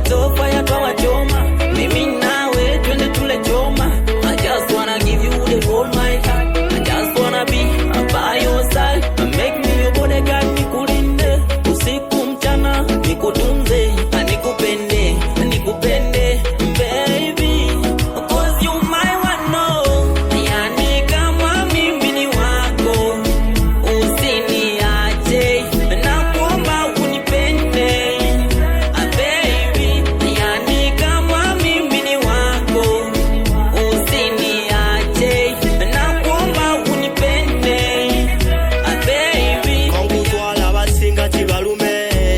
tofa ya toa choma, mimi nawe twende tule choma. I just wanna give you the whole my heart, I just wanna be by your side, make me your bodyguard, nikulinde usiku mchana, nikutunze nikupende nikupende baby, cause you my one no. Yani kama mimi ni wako usiniache, nakuomba unipende baby. Yani kama mimi ni wako usiniache, nakuomba unipende baby. Kongu twala basinga chibalume,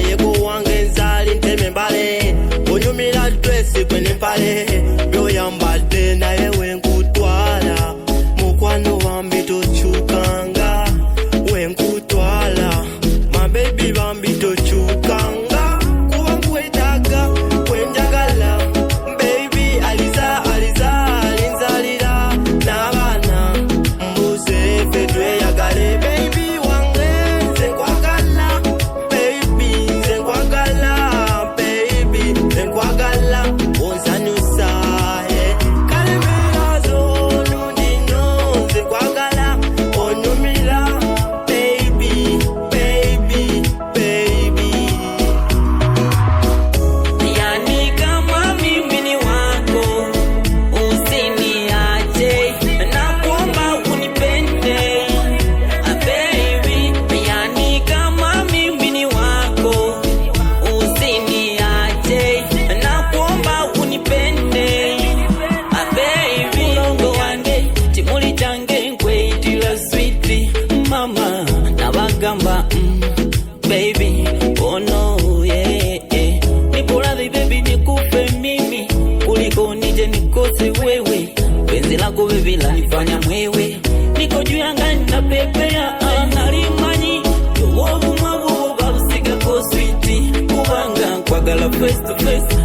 yego wange nzali nteme mbale, onyumira dress kwene mpale, byoyambadde naye wenkutwala, mukwano wambi tochukanga, wenkutwala, my baby bambi tochukanga, kuba nkwetaaga kwenjagala, baby aliza alinzalira n'abaana, mbuze ffe tweyagale, baby wange nze nkwagala, baby nze nkwagala, baby nze nkwagala, onsanyusa kalemera z'olundi nno, nze nkwagala onyumira, baby baby baby. Yani kama mimi ni wako usiniache, nakuomba unipende baby. Yani kama mimi ni wako usiniache, nakuomba unipende baby. Mulongo wange chimuli change nkweitira sweet mama, nabagamba baby oh no yeah. Nikuradhi baby nikufe mimi kuliko nije nikose wewe, penzi lako baby lanifanya mwewe, niko juu ya ngani na pepea nalimanyi yowobu mwabu babusigako sweet, kubanga nkwagala face to face